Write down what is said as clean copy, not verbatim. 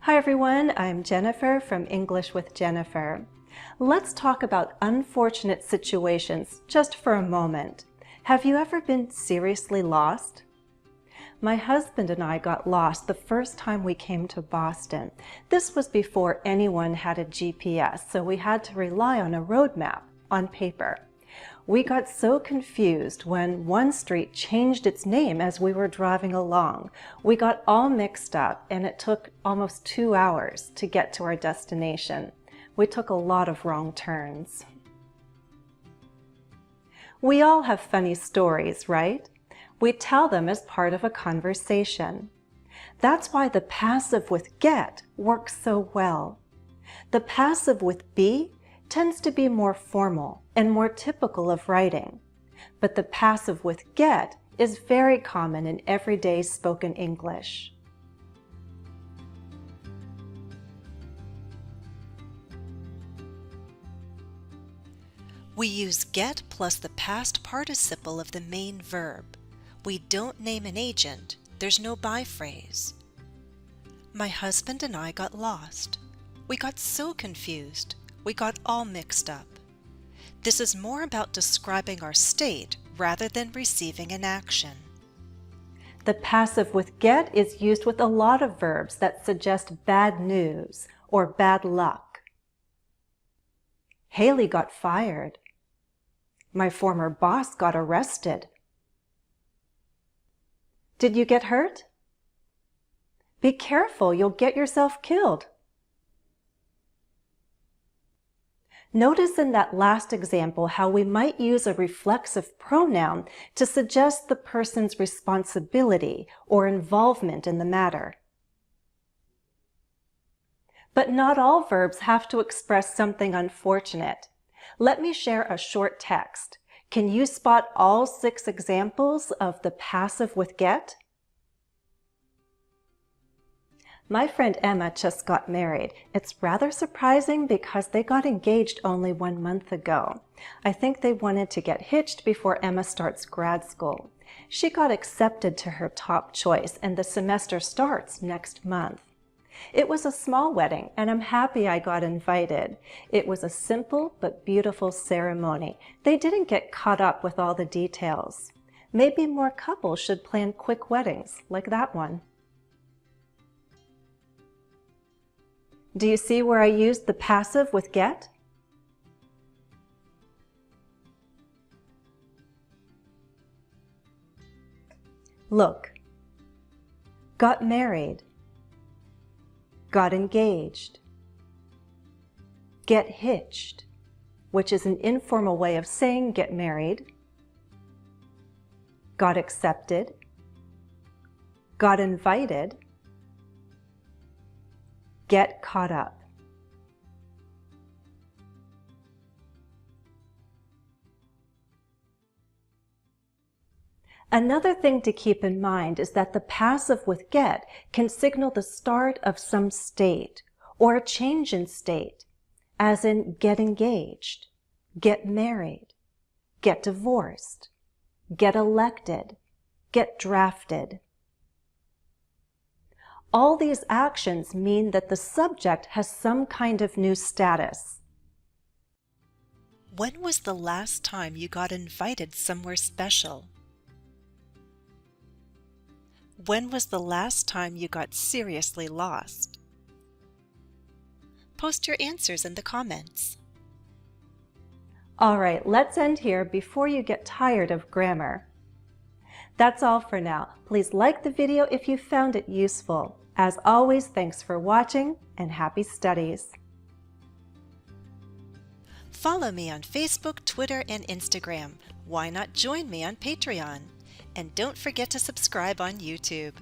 Hi everyone, I'm Jennifer from English with Jennifer. Let's talk about unfortunate situations just for a moment. Have you ever been seriously lost? My husband and I got lost the first time we came to Boston. This was before anyone had a GPS, so we had to rely on a road map on paper. We got so confused when one street changed its name as we were driving along. We got all mixed up and it took almost 2 hours to get to our destination. We took a lot of wrong turns. We all have funny stories, right? We tell them as part of a conversation. That's why the passive with get works so well. The passive with be tends to be more formal and more typical of writing, but the passive with get is very common in everyday spoken English. We use get plus the past participle of the main verb. We don't name an agent. There's no by phrase. My husband and I got lost. We got so confused. We got all mixed up. This is more about describing our state rather than receiving an action. The passive with get is used with a lot of verbs that suggest bad news or bad luck. Haley got fired. My former boss got arrested. Did you get hurt? Be careful, you'll get yourself killed. Notice in that last example how we might use a reflexive pronoun to suggest the person's responsibility or involvement in the matter. But not all verbs have to express something unfortunate. Let me share a short text. Can you spot all 6 examples of the passive with get? My friend Emma just got married. It's rather surprising because they got engaged only 1 month ago. I think they wanted to get hitched before Emma starts grad school. She got accepted to her top choice and the semester starts next month. It was a small wedding and I'm happy I got invited. It was a simple but beautiful ceremony. They didn't get caught up with all the details. Maybe more couples should plan quick weddings like that one. Do you see where I used the passive with get? Look, got married, got engaged, get hitched, which is an informal way of saying get married, got accepted, got invited, get caught up. Another thing to keep in mind is that the passive with get can signal the start of some state or a change in state, as in get engaged, get married, get divorced, get elected, get drafted. All these actions mean that the subject has some kind of new status. When was the last time you got invited somewhere special? When was the last time you got seriously lost? Post your answers in the comments. All right, let's end here before you get tired of grammar. That's all for now. Please like the video if you found it useful. As always, thanks for watching and happy studies. Follow me on Facebook, Twitter, and Instagram. Why not join me on Patreon? And don't forget to subscribe on YouTube.